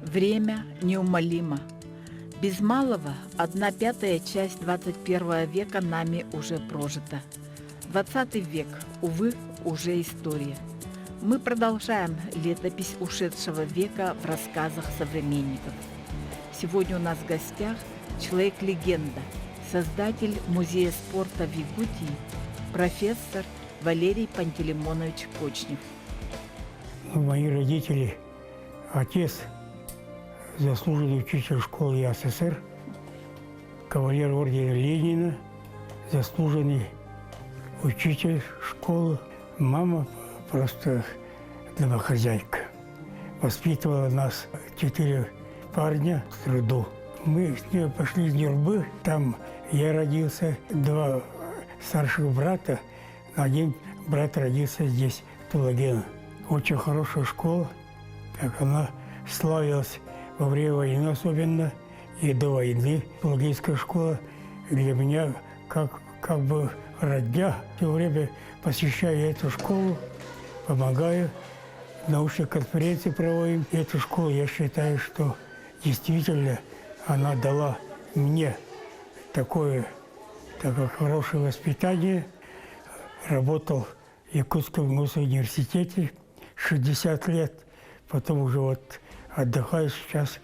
Время неумолимо. Без малого 1/5 часть 21 века нами уже прожита. 20 век, увы, уже история. Мы продолжаем летопись ушедшего века в рассказах современников. Сегодня у нас в гостях человек-легенда, создатель музея спорта в Якутии, профессор Валерий Пантелеймонович Кочнев. Мои родители, отец – заслуженный учитель школы СССР, кавалер ордена Ленина, заслуженный учитель школы. Мама просто домохозяйка. Воспитывала нас 4 парня с труду. Мы с ней пошли в Нюрбы, там я родился, 2 старших брата, 1 брат родился здесь, в Тулагино. Очень хорошая школа, как она славилась во время войны особенно, и до войны. Тулагинская школа для меня как бы родня. Все время посещаю эту школу, помогаю, научные конференции проводим. Эту школу, я считаю, что действительно она дала мне такое хорошее воспитание. Работал в Якутском госуниверситете 60 лет, потом уже вот отдыхаю сейчас,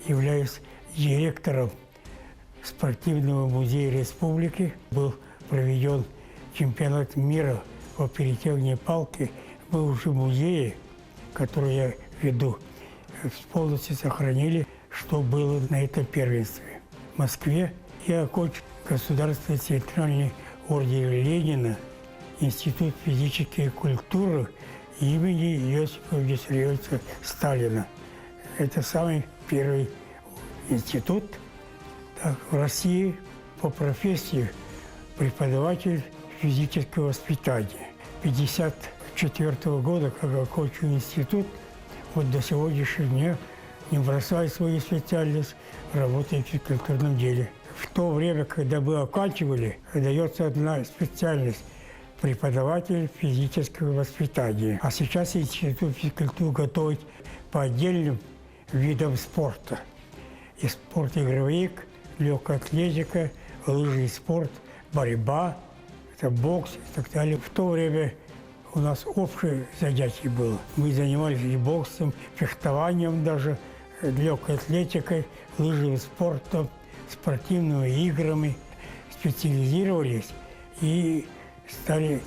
являюсь директором спортивного музея республики. Был проведен чемпионат мира по перетягиванию палки. Мы уже в музее, который я веду, полностью сохранили, что было на этом первенстве. В Москве я окончил Государственный центральный орден Ленина, Институт физической культуры имени Иосифа Виссарионовича Сталина. Это самый первый институт в России по профессии преподаватель физического воспитания. 1954 года, когда окончил институт, вот до сегодняшнего дня не бросаю свою специальность, работаю в физкультурном деле. В то время, когда мы оканчивали, дается одна специальность – преподаватель физического воспитания. А сейчас институт физкультуры готовит по отдельным видам спорта. И спорт игровик, легкая атлетика, лыжный спорт, борьба, это бокс и так далее. В то время у нас общее занятие было. Мы занимались и боксом, фехтованием даже, легкой атлетикой, лыжным спортом, спортивными играми. Специализировались и стали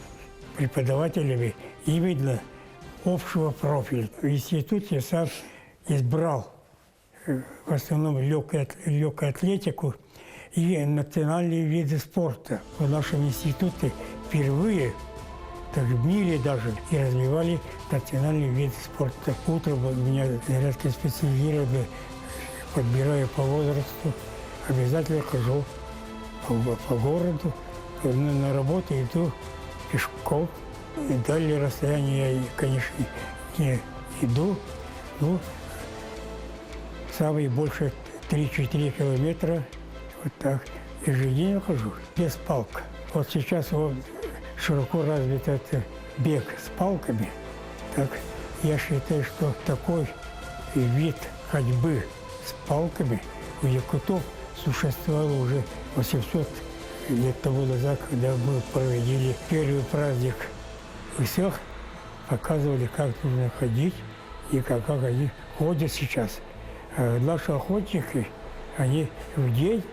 преподавателями именно общего профиля. В институте я сам избрал в основном легкую атлетику и национальные виды спорта. В нашем институте впервые, так в мире даже, и развивали национальные виды спорта. Утром меня резко специализированы, подбираю по возрасту, обязательно хожу по городу, на работу иду пешком. И дальнее расстояние я, конечно, не иду. Ну, самые больше 3-4 километра, вот так, ежедневно хожу, без палок. Вот сейчас вот широко развит это бег с палками. Так, я считаю, что такой вид ходьбы с палками у якутов существовал уже 800 лет тому назад, когда мы проводили первый праздник Исах, показывали, как нужно ходить и как они ходят сейчас. А наши охотники, они в день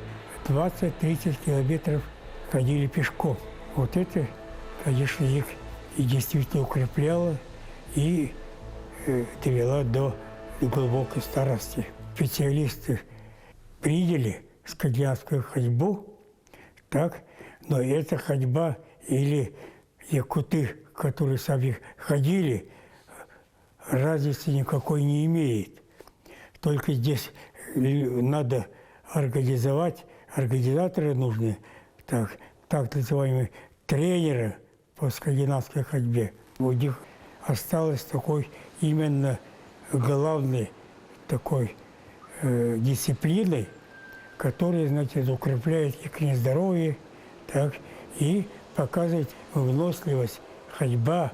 20-30 километров ходили пешком. Вот это, конечно, их и действительно укрепляло и довело до глубокой старости. Специалисты приняли скандинавскую ходьбу, так, но эта ходьба или якуты, которые сами ходили, разницы никакой не имеет. Только здесь надо организовать, организаторы нужны, так называемые тренеры по скандинавской ходьбе. У них осталось такой именно главной такой дисциплиной, которая, значит, укрепляет их здоровье, так, и показывает выносливость, ходьба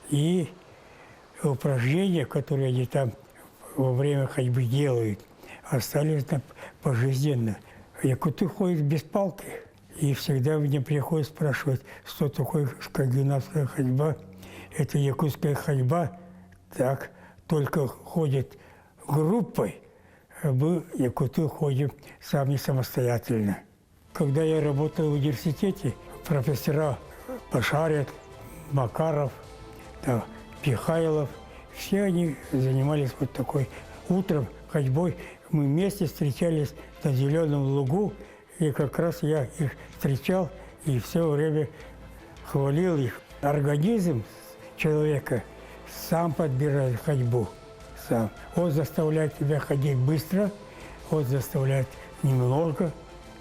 и упражнения, которые они там во время ходьбы делают, остались там пожизненно. Якуты ходят без палки, и всегда мне приходят спрашивать, что такое скандинавская ходьба. Это якутская ходьба, так, только ходит группой, а мы, якуты, ходим сами самостоятельно. Когда я работал в университете, профессора Пашарят, Макаров, да, Пихайлов, все они занимались вот такой утром ходьбой. Мы вместе встречались на Зеленом лугу, и как раз я их встречал и все время хвалил их. Организм человека сам подбирает ходьбу, сам. Он заставляет тебя ходить быстро, он заставляет немного,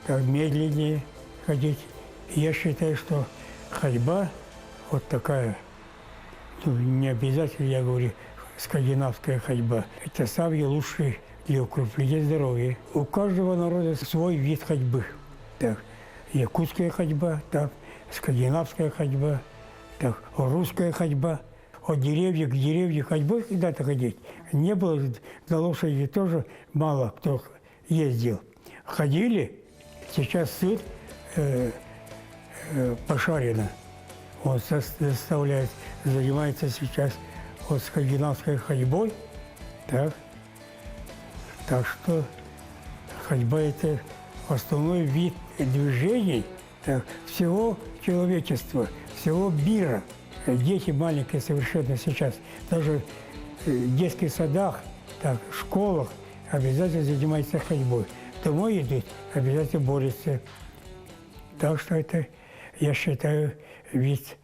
так, медленнее ходить. Я считаю, что ходьба вот такая, ну, не обязательно, я говорю, скандинавская ходьба, это самый лучший для укрепления здоровья. У каждого народа свой вид ходьбы. Так, якутская ходьба, так, скандинавская ходьба, так, русская ходьба. От деревья к деревья ходьбой когда-то ходить не было. На лошади тоже мало кто ездил. Ходили. Сейчас сын Пашарина, он занимается сейчас вот скандинавской ходьбой. Так. Так что ходьба – это основной вид движений так, всего человечества, всего мира. Дети маленькие совершенно сейчас, даже в детских садах, так, в школах обязательно занимаются ходьбой. Домой идут, обязательно борются. Так что это, я считаю, вид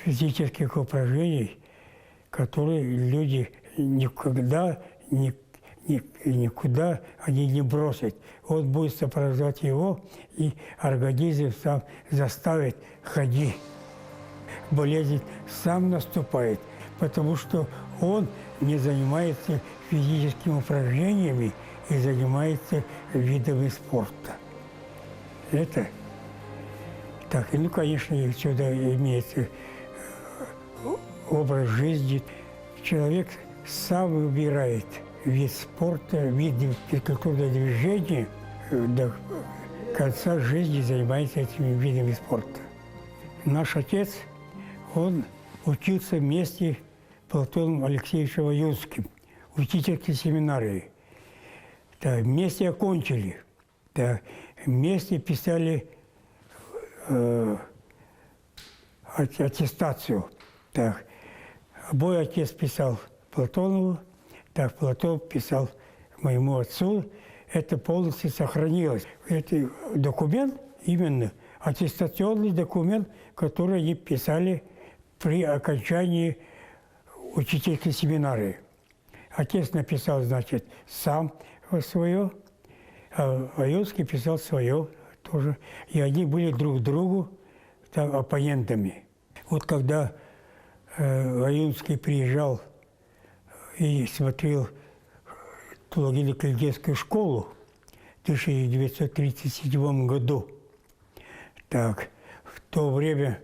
физических упражнений, которые люди никогда никуда они не бросят. Он будет сопровождать его, и организм сам заставит ходить. Болезнь сам наступает, потому что он не занимается физическими упражнениями и занимается видами спорта. Это так, и ну, конечно, сюда имеется образ жизни. Человек сам выбирает вид спорта, вид физкультурного движения, до конца жизни занимается этими видами спорта. Наш отец, он учился вместе с Платоном Алексеевичем Аюнским в учительской семинарии. Да, вместе окончили, да, вместе писали аттестацию. Так. Мой отец писал Платонову, так Платон писал моему отцу. Это полностью сохранилось. Это документ, именно аттестационный документ, который они писали при окончании учительской семинарии. Отец написал, значит, сам свое, а Аюнский писал свое тоже. И они были друг другу так, оппонентами. Вот когда Аюнский приезжал и смотрел Тулагино-Кальдейскую школу в 1937 году, так, в то время,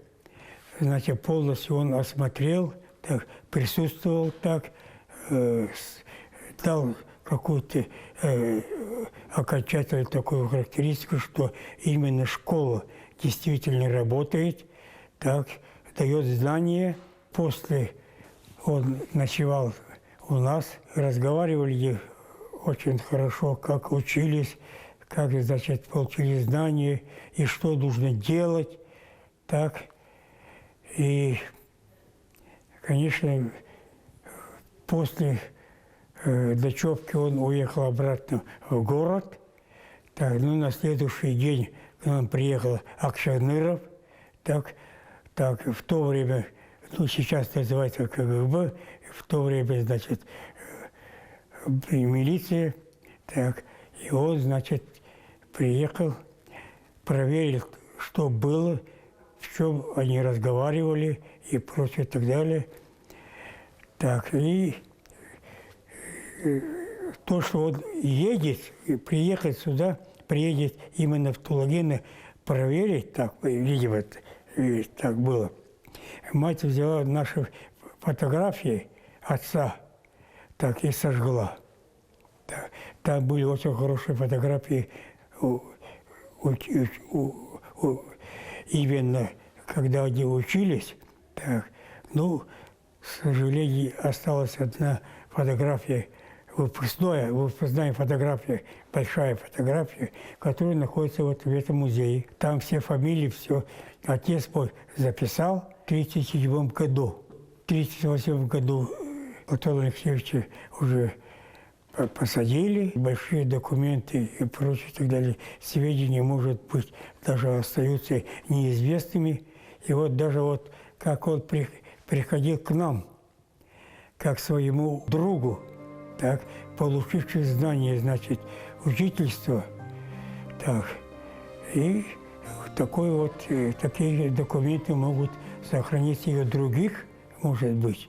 значит, полностью он осмотрел, так, присутствовал так, дал какую-то окончательную такую характеристику, что именно школа действительно работает, так, дает знания. После он ночевал у нас, разговаривали очень хорошо, как учились, как, значит, получили знания и что нужно делать, так. И, конечно, после ночевки он уехал обратно в город. Так, ну, на следующий день к нам приехал Акшаныров. Так, в то время, ну, сейчас называется КГБ, в то время, значит, милиция. Так, и он, значит, приехал, проверил, что было, в чем они разговаривали и прочее, и так далее. Так, и то, что он едет, приехать сюда, приедет именно в Тулагино проверить, так, видимо, и так было. Мать взяла наши фотографии отца, так и сожгла. Там были очень хорошие фотографии именно когда они учились. Так. Ну, к сожалению, осталась одна фотография, выпускная фотография, большая фотография, которая находится вот в этом музее. Там все фамилии, все. Отец мой записал в 1937 году. В 1938 году Платона Алексеевича уже посадили, большие документы и прочее, и так далее. Сведения, может быть, даже остаются неизвестными. И вот даже вот как он приходил к нам, как своему другу, так, получивший знания, значит, учительство, так, и такие документы могут сохраниться и у других, может быть.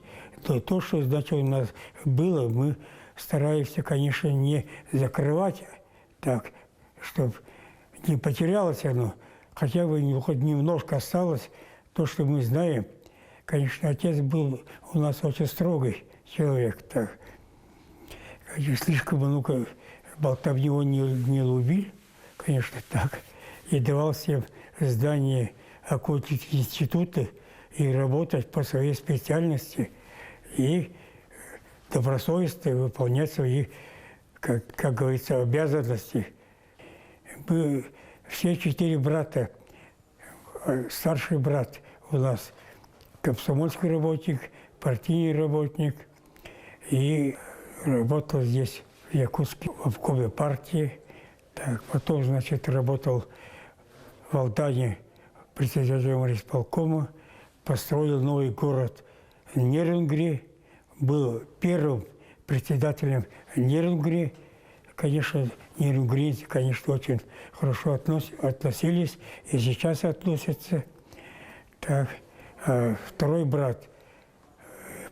То, что, значит, у нас было, мы стараемся, конечно, не закрывать так, чтобы не потерялось оно, хотя бы хоть немножко осталось то, что мы знаем. Конечно, отец был у нас очень строгий человек, так. Слишком много болтовни он не любил, конечно, так. И давал всем здание окончить институты и работать по своей специальности и добросовестно выполнять свои, как говорится, обязанности. Мы все 4 брата, старший брат у нас комсомольский работник, партийный работник, и работал здесь, в Якутске, в обкоме партии. Так, потом, значит, работал в Алдане председателем райисполкома, построил новый город Нерюнгри, был первым председателем Нерюнгри. Конечно, нерюнгрийцы, конечно, очень хорошо относились и сейчас относятся. Так, второй брат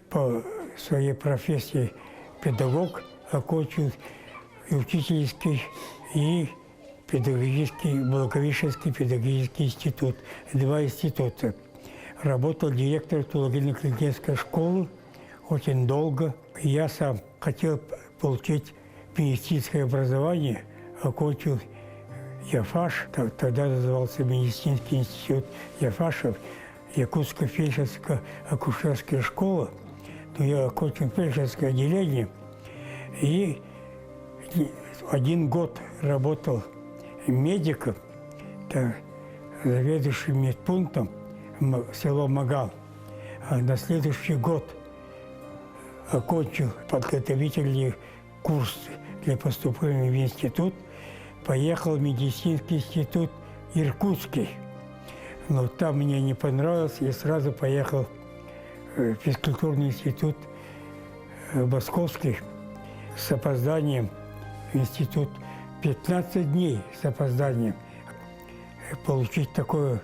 по своей профессии педагог, окончил и учительский, и педагогический, Благовещенский педагогический институт. 2 института. Работал директором Тулагино-Клинической школы очень долго. Я сам хотел получить медицинское образование, окончил ЯФАШ, тогда назывался медицинский институт ЯФАШев, Якутская фельдшерская акушерская школа. Но я окончил фельдшерское отделение и 1 год работал медиком, так, заведующим медпунктом село Магал. А на следующий год окончил подготовительный курс для поступления в институт, поехал в медицинский институт Иркутский. Но там мне не понравилось, и сразу поехал в физкультурный институт Московский с опозданием в институт. 15 дней с опозданием. Получить такое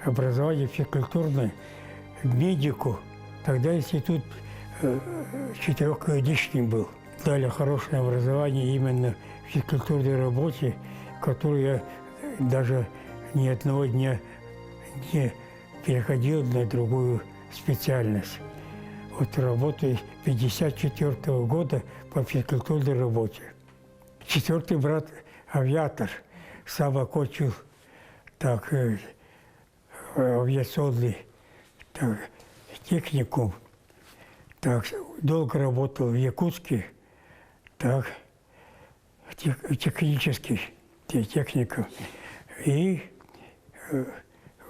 образование физкультурное, медику. Тогда институт 4-годичный был. Дали хорошее образование именно в физкультурной работе, которую я даже ни одного дня не переходил на другую специальность. Вот работаю с 1954 года по физкультурной работе. 4-й брат авиатор, сам окончил так, авиационный так, техникум. Так, долго работал в Якутске, так, технический техникум. И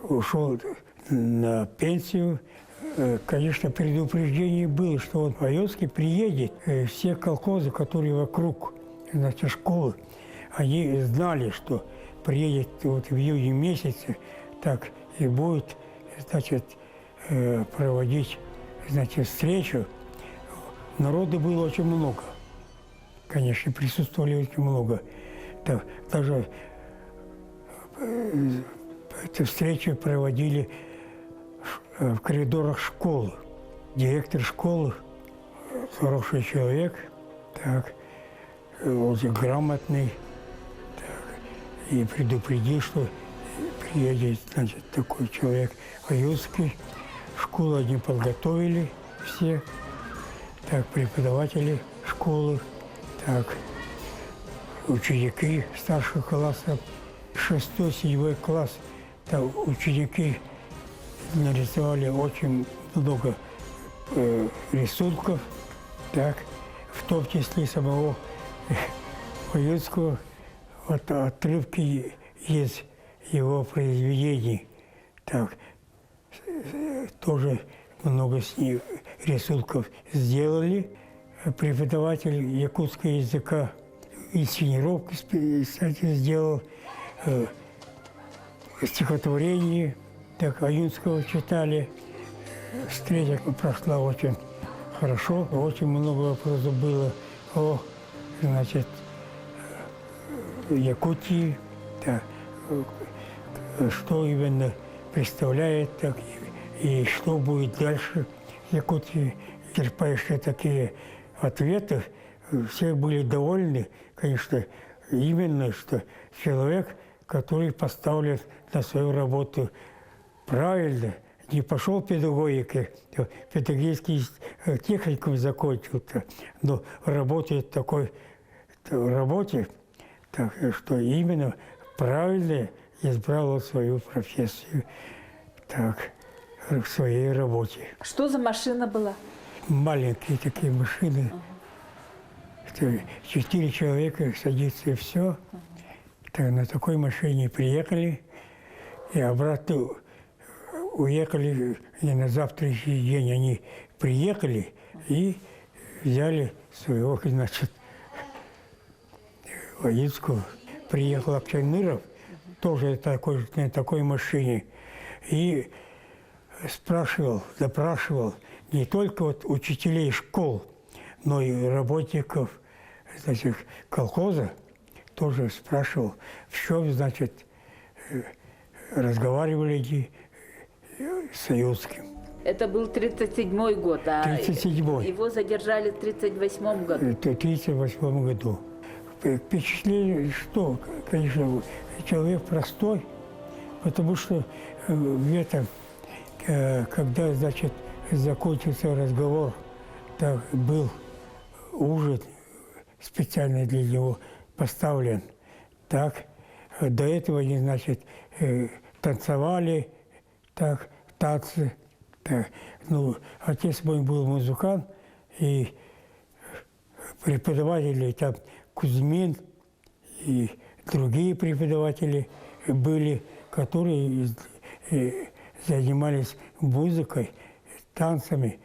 ушел на пенсию. Конечно, предупреждение было, что он в Айовске приедет. Все колхозы, которые вокруг, значит, школы, они знали, что приедет вот в июне месяце, так, и будет, значит, проводить, значит, встречу. Народу было очень много. Конечно, присутствовали очень много. Так, даже эту встречу проводили в коридорах школы. Директор школы, хороший человек, так, очень грамотный, так, и предупредил, что едет, значит, такой человек Аюцкий. Школу они подготовили все. Так, преподаватели школы, так, ученики старших классов, 6-7 класс, там ученики нарисовали очень много рисунков, так, в том числе самого Аюцкого, вот отрывки из его произведений, так, тоже много с них рисунков сделали. Преподаватель якутского языка инсценировки, кстати, сделал стихотворение, так, Аюцкого читали. Встреча прошла очень хорошо, очень много вопросов было о, значит, Якутии, так, что именно представляет, так, и что будет дальше в Якутии. Черпаешь такие ответы, все были довольны, конечно, именно, что человек, который поставлен на свою работу правильно, не пошел педагогикой, педагогический техникум закончил, но работает в такой работе, так, что именно правильно избрал свою профессию, так, в своей работе. Что за машина была? Маленькие такие машины. 4 человека садится и все. Так, на такой машине приехали и обратно уехали. И на завтрашний день они приехали и взяли своего, значит, Аюцкого. Приехал Акчайныров, тоже на такой машине, и допрашивал не только вот учителей школ, но и работников, значит, колхоза, тоже спрашивал, в чем, значит, разговаривали они с Аюцким. Это был 37-й год, а 37-й. его задержали в 38-м году. В 1938 году. Впечатление, что, конечно, человек простой, потому что когда, значит, закончился разговор, так, был ужин специально для него поставлен. Так, до этого они, значит, танцевали, так, танцы. Так. Ну, отец мой был музыкант, и преподаватели там Кузьмин и другие преподаватели были, которые занимались музыкой, танцами.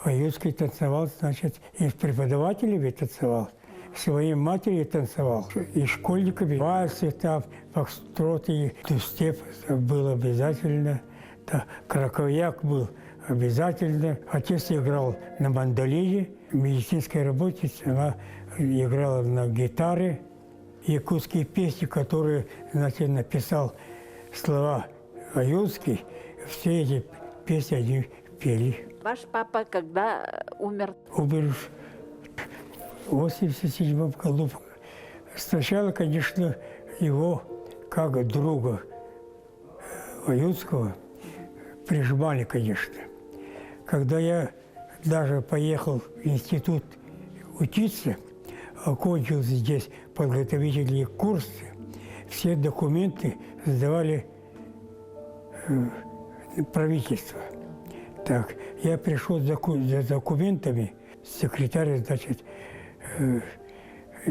Аюцкий танцевал, значит, и с преподавателями танцевал, своей матерью танцевал, и школьниками. Вальсы там, фокстроты, тустеп был обязательно, краковяк был обязательно. Отец играл на мандолине, медицинская работница, она играла на гитаре. Якутские песни, которые, значит, написал слова Аюцкий, все эти песни они пели. Ваш папа когда умер? Умер в 1987 году. Сначала, конечно, его, как друга Аюцкого, прижимали, конечно. Когда я даже поехал в институт учиться, окончил здесь подготовительные курсы, все документы сдавали правительство. Так, я пришел за документами, секретарь, значит,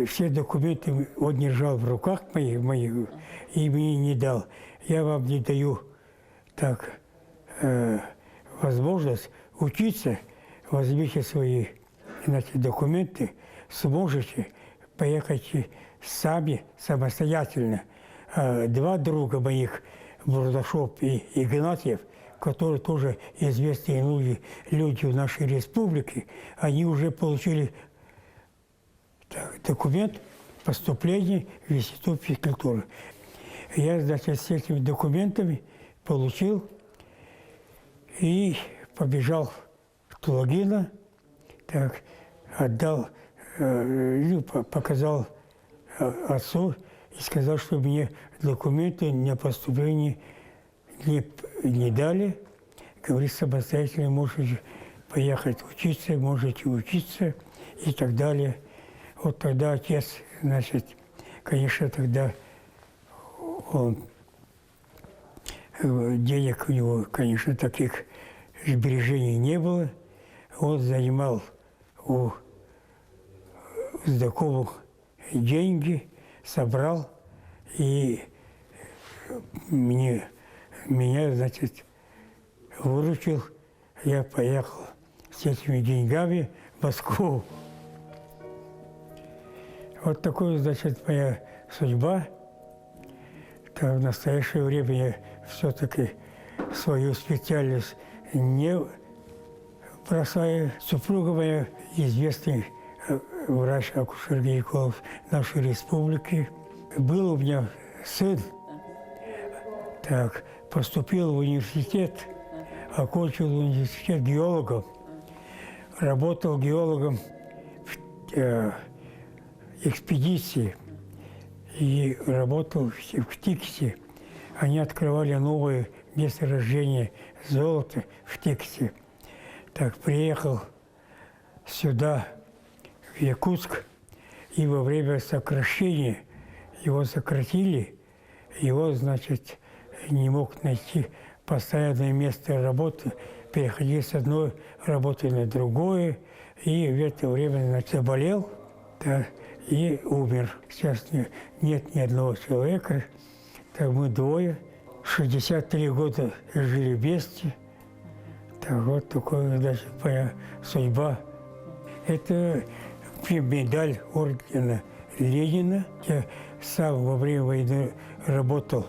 все документы он держал в руках моих, и мне не дал. Я вам не даю так возможность учиться, возьмите свои, значит, документы, сможете поехать сами, самостоятельно. Два друга моих, Бурдашов и Игнатьев, которые тоже известные люди в нашей республике, они уже получили документ поступления в Институт физкультуры. Я, значит, с этими документами получил и побежал в Тулагино, так, отдал, показал отцу, и сказал, что мне документы на поступление не дали. Говорит, самостоятельно можете поехать учиться, можете учиться и так далее. Вот тогда отец, значит, конечно, тогда он, денег у него, конечно, таких сбережений не было. Он занимал у знакомых деньги, собрал, и меня, значит, выручил. Я поехал с этими деньгами в Москву. Вот такая, значит, моя судьба. В настоящее время я все-таки свою специальность не бросаю. Супруга моя известный врач-акушер-гинеколог нашей республики. Был у меня сын, так, поступил в университет, окончил университет геологом, работал геологом в экспедиции и работал в Тиксе. Они открывали новое месторождение золота в Тиксе. Так, приехал сюда, в Якутск, и во время сокращения его сократили, его, значит, не мог найти постоянное место работы, переходил с одной работы на другое, и в это время, значит, заболел, да, и умер. Сейчас нет ни одного человека, так мы двое, 63 года жили вместе. Так вот такая, значит, моя судьба. Это медаль ордена Ленина. Я сам во время войны работал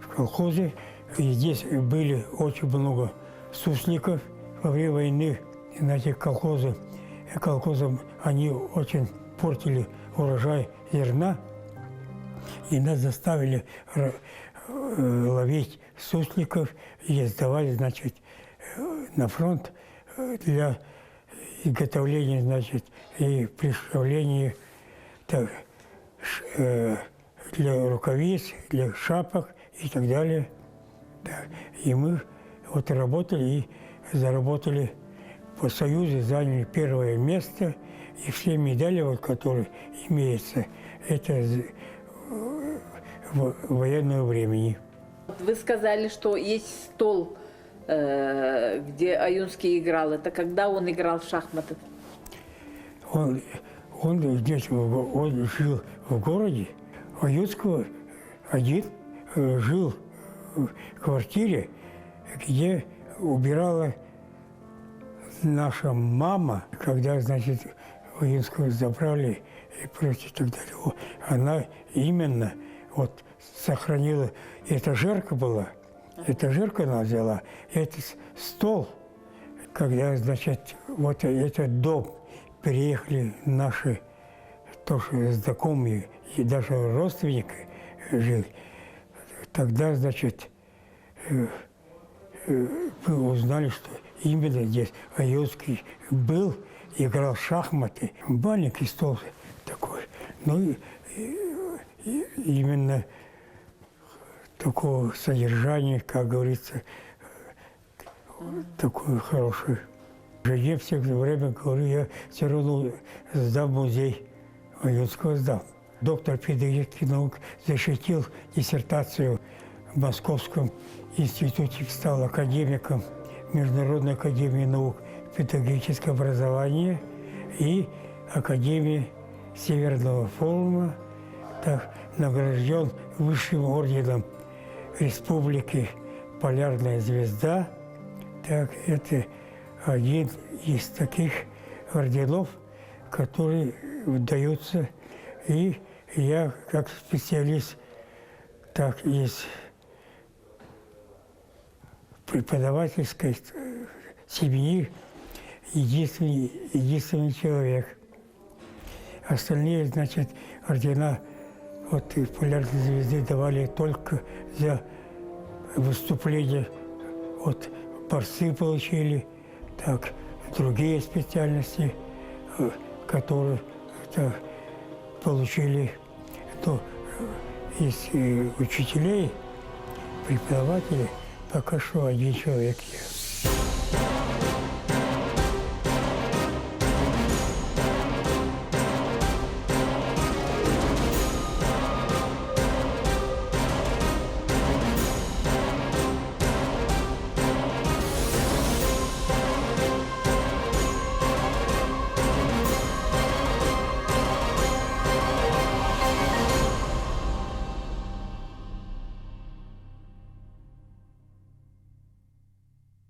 в колхозе. И здесь были очень много сусликов. Во время войны на этих колхозах они очень портили урожай зерна. И нас заставили ловить сусликов и сдавать, значит, на фронт для изготовления, значит, и приготовления для рукавиц, для шапок и так далее. Да. И мы вот работали и заработали по Союзу, заняли первое место. И все медали, вот, которые имеются, это в военное времени. Вы сказали, что есть стол, где Аюнский играл. Это когда он играл в шахматы? Он здесь, он жил в городе. Аюнского один жил в квартире, где убирала наша мама, когда, значит, Аюнского забрали и прочее, так далее. Она именно вот сохранила, этажерка была, этажерка она взяла, этот стол, когда, значит, вот этот дом переехали наши тоже знакомые и даже родственники жили, тогда, значит, мы узнали, что именно здесь Аюнский был, играл в шахматы, маленький стол такой. Ну, и именно такого содержания, как говорится, такое хорошее. Я все время говорю, я все равно сдам музей, Аюнского сдал. Доктор педагогических наук защитил диссертацию в Московском институте, стал академиком Международной академии наук педагогическое образование и Академии Северного форума, так, награжден высшим орденом Республики «Полярная звезда». Так, это один из таких орденов, которые даются, и я как специалист, так из преподавательской семьи единственный человек. Остальные, значит, ордена от «Полярной звезды» давали только за выступление. Вот борцы получили, так, другие специальности, которые так, получили. То из учителей, преподавателей, пока что один человек я.